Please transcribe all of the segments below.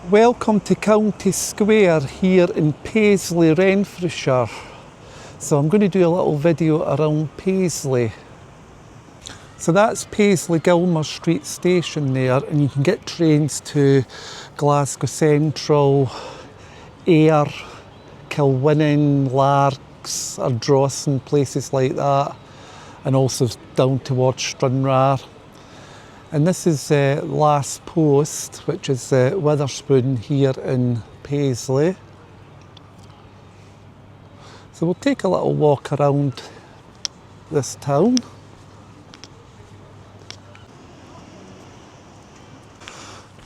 Welcome to County Square here in Paisley, Renfrewshire. So I'm going to do a little video around Paisley. So that's Paisley Gilmer Street Station there, and you can get trains to Glasgow Central, Ayr, Kilwinning, Largs, Ardrossan, places like that, and also down towards Stranraer. And this is Last Post, which is Witherspoon here in Paisley. So we'll take a little walk around this town.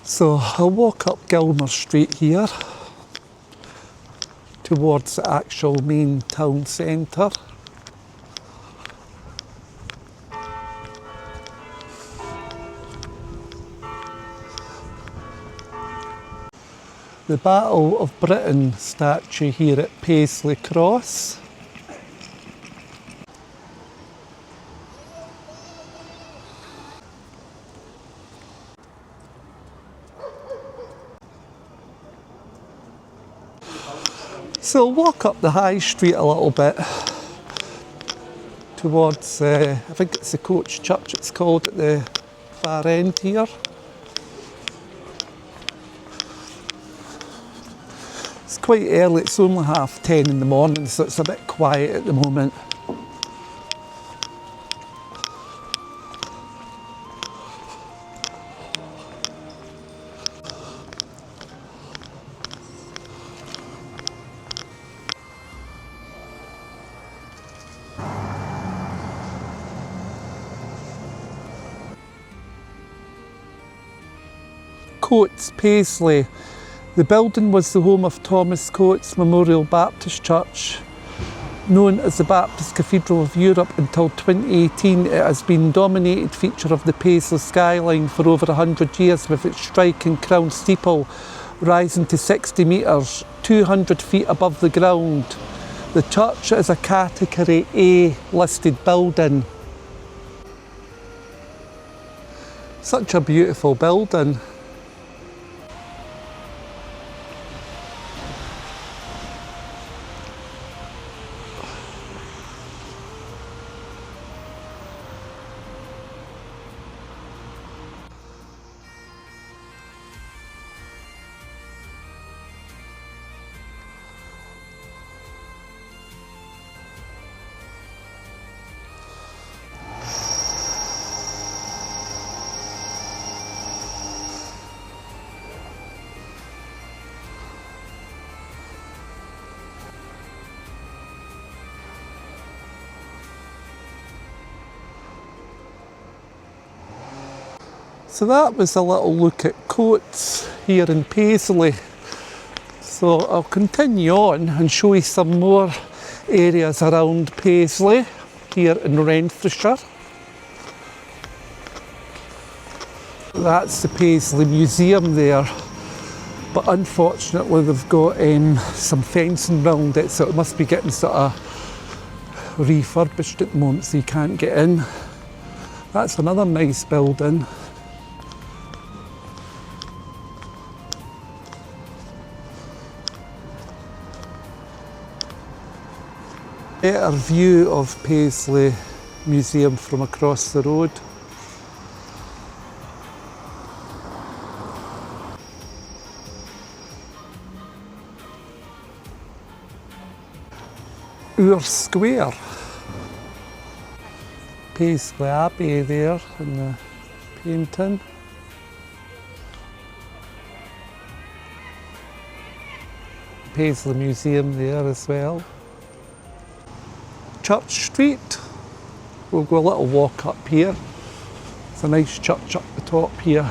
So I'll walk up Gilmer Street here towards the actual main town centre. The Battle of Britain statue here at Paisley Cross. So walk up the high street a little bit towards, I think it's the Coach Church it's called at the far end here. It's quite early, it's only 10:30 in the morning, so it's a bit quiet at the moment. Coates, Paisley. The building was the home of Thomas Coates Memorial Baptist Church. Known as the Baptist Cathedral of Europe until 2018, it has been a dominated feature of the Paisley skyline for over 100 years, with its striking crown steeple rising to 60 metres, 200 feet above the ground. The church is a Category A listed building. Such a beautiful building. So that was a little look at Coates here in Paisley. So I'll continue on and show you some more areas around Paisley here in Renfrewshire. That's the Paisley Museum there, but unfortunately they've got some fencing round it, so it must be getting sort of refurbished at the moment, so you can't get in. That's another nice building. Better view of Paisley Museum from across the road. Our Square. Paisley Abbey there in the painting. Paisley Museum there as well. Church Street. We'll go a little walk up here. It's a nice church up the top here.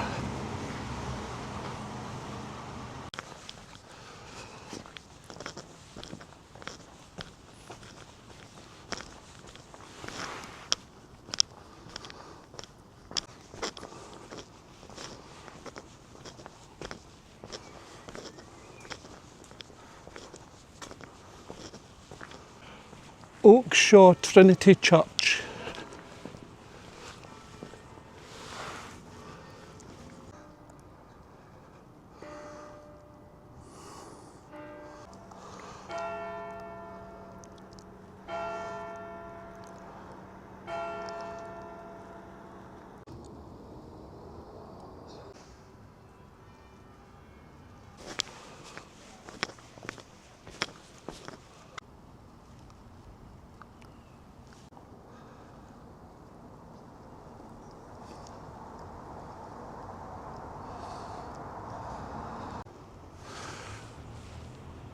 Oakshaw Trinity Church.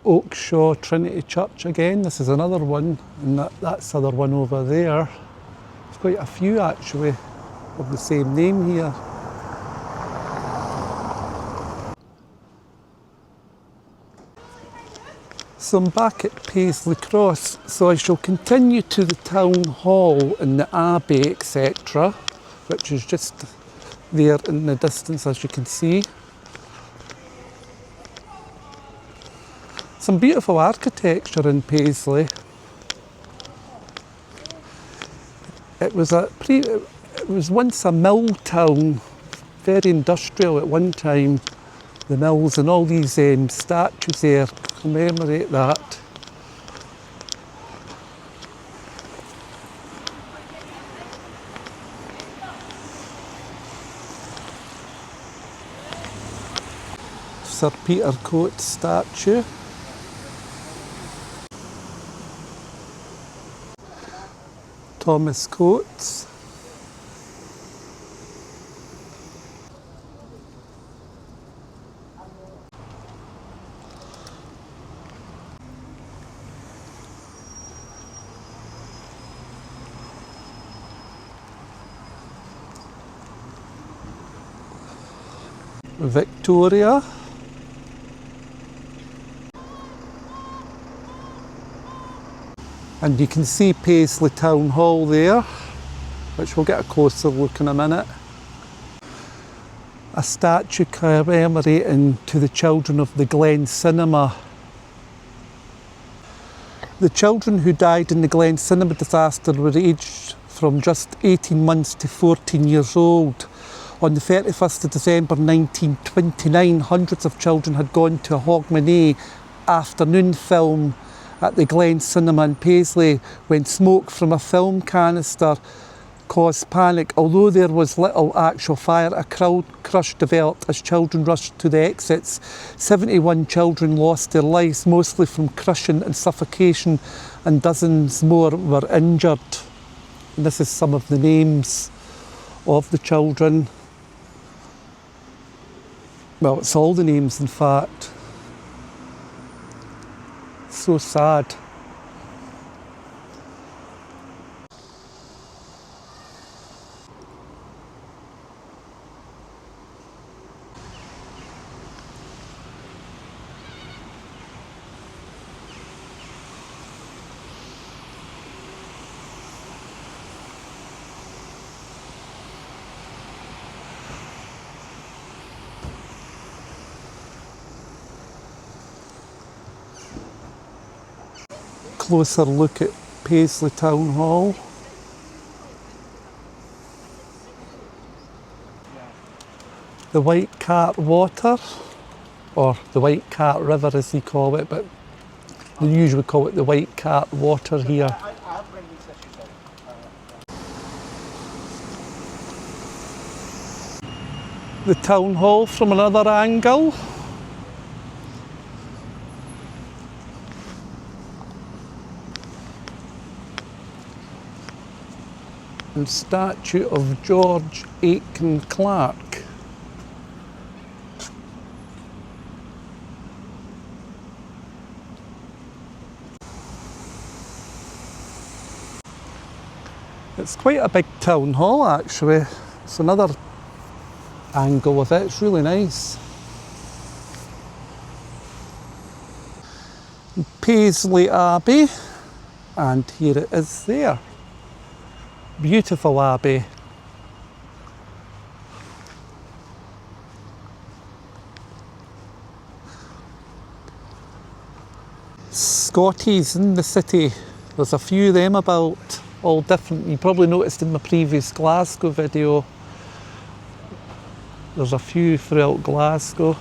Oakshaw Trinity Church again. This is another one, and that's the other one over there. There's quite a few actually of the same name here. So I'm back at Paisley Cross, so I shall continue to the town hall and the Abbey, etc., which is just there in the distance, as you can see. Some beautiful architecture in Paisley. It was once a mill town, very industrial at one time. The mills and all these statues there commemorate that. Sir Peter Coates statue. Thomas Coates. Victoria. And you can see Paisley Town Hall there, which we'll get a closer look in a minute. A statue commemorating to the children of the Glen Cinema. The children who died in the Glen Cinema disaster were aged from just 18 months to 14 years old. On the 31st of December 1929, hundreds of children had gone to a Hogmanay afternoon film at the Glen Cinema in Paisley when smoke from a film canister caused panic. Although there was little actual fire, a crowd crush developed as children rushed to the exits. 71 children lost their lives, mostly from crushing and suffocation, and dozens more were injured. And this is some of the names of the children. Well, it's all the names, in fact. So sad. Closer look at Paisley Town Hall. The White Cat Water, or the White Cat River as they call it, but they usually call it the White Cat Water here. The Town Hall from another angle. And statue of George Aitken Clark. It's quite a big town hall actually. It's another angle of it, it's really nice. Paisley Abbey, and here it is there. Beautiful Abbey. Scotties in the city, there's a few of them about, all different. You probably noticed in my previous Glasgow video, there's a few throughout Glasgow.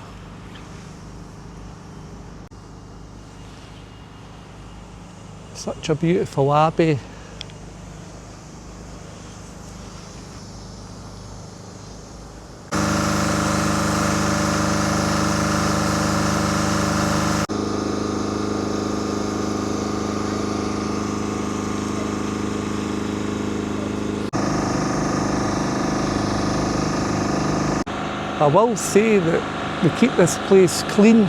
Such a beautiful abbey. I will say that we keep this place clean.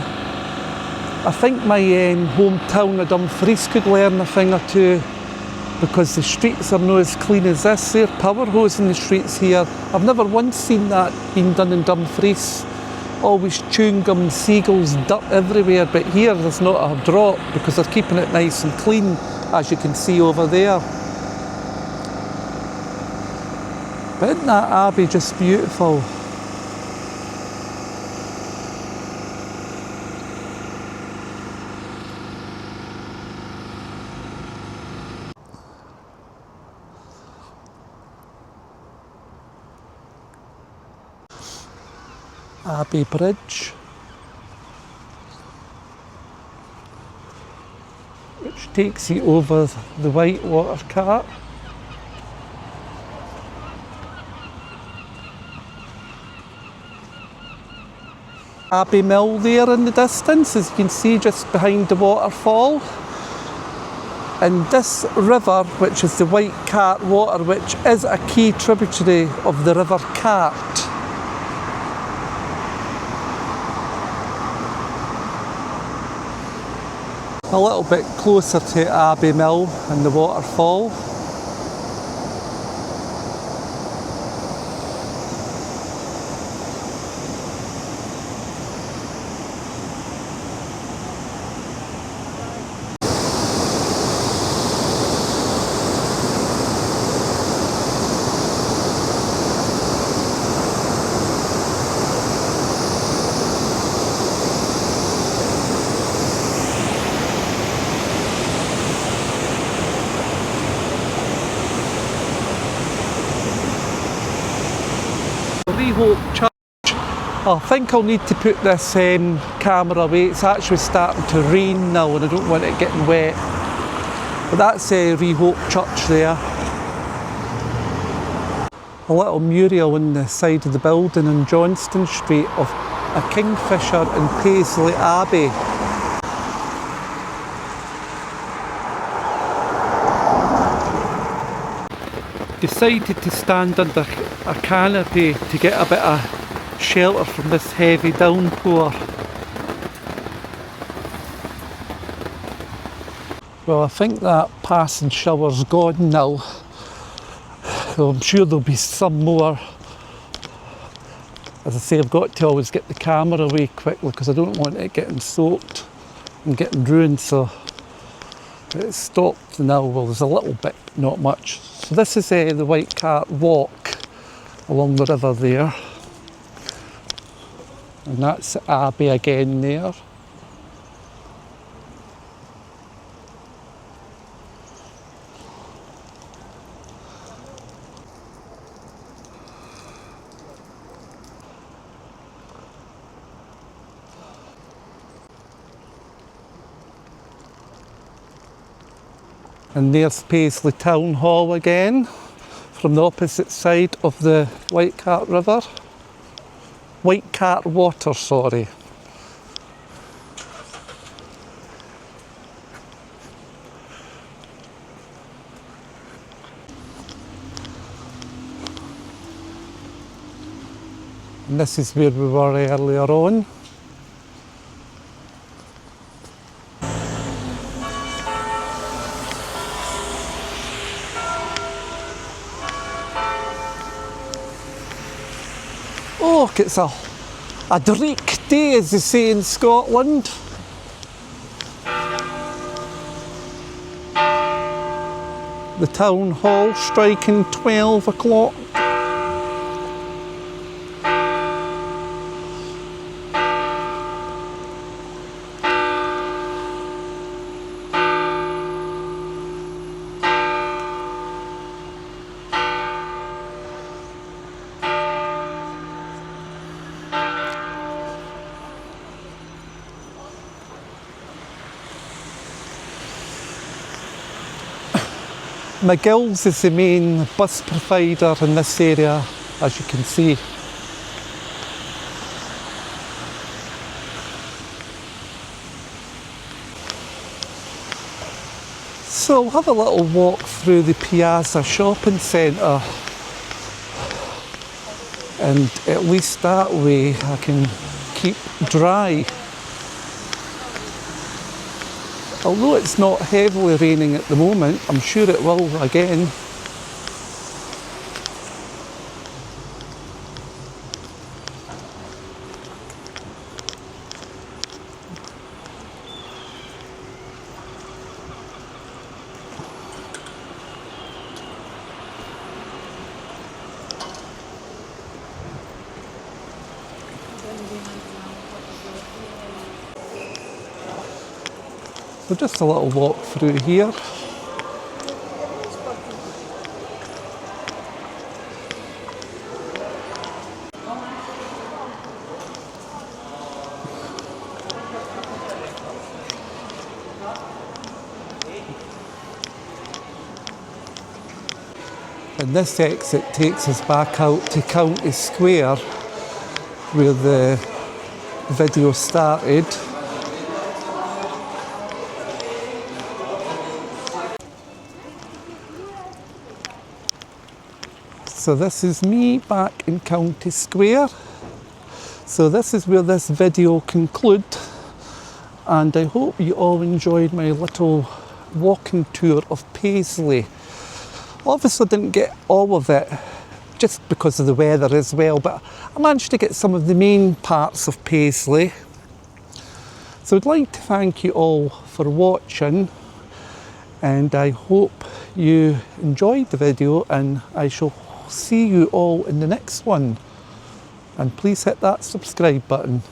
I think my hometown of Dumfries could learn a thing or two, because the streets are not as clean as this. They're power hosing the streets here. I've never once seen that being done in Dumfries. Always chewing gum, seagulls, dirt everywhere, but here there's not a drop because they're keeping it nice and clean, as you can see over there. But isn't that Abbey just beautiful? Abbey Bridge, which takes you over the white water cart. Abbey Mill there in the distance, as you can see, just behind the waterfall. And this river, which is the White Cart water, which is a key tributary of the River Cart. A little bit closer to Abbey Mill and the waterfall. Hope Church. I think I'll need to put this camera away. It's actually starting to rain now and I don't want it getting wet. But that's Hope Church there. A little mural on the side of the building on Johnston Street of a kingfisher in Paisley Abbey. Decided to stand under a canopy to get a bit of shelter from this heavy downpour. Well, I think that passing shower's gone now. So I'm sure there'll be some more. As I say, I've got to always get the camera away quickly because I don't want it getting soaked and getting ruined. So it's stopped now. Well, there's a little bit, not much. So this is the White Cart walk along the river there. And that's Abbey again there. And there's Paisley Town Hall again, from the opposite side of the White Cart River. White Cart Water, sorry. And this is where we were earlier on. Oh, look, it's a dreik day, as they say in Scotland. The town hall striking 12 o'clock. McGill's is the main bus provider in this area, as you can see. So we'll have a little walk through the Piazza shopping centre, and at least that way I can keep dry. Although it's not heavily raining at the moment, I'm sure it will again. So just a little walk through here. And this exit takes us back out to County Square, where the video started. So this is me back in County Square. So this is where this video concludes, and I hope you all enjoyed my little walking tour of Paisley. Obviously didn't get all of it just because of the weather as well, but I managed to get some of the main parts of Paisley. So I'd like to thank you all for watching, and I hope you enjoyed the video, and I shall see you all in the next one. And please hit that subscribe button.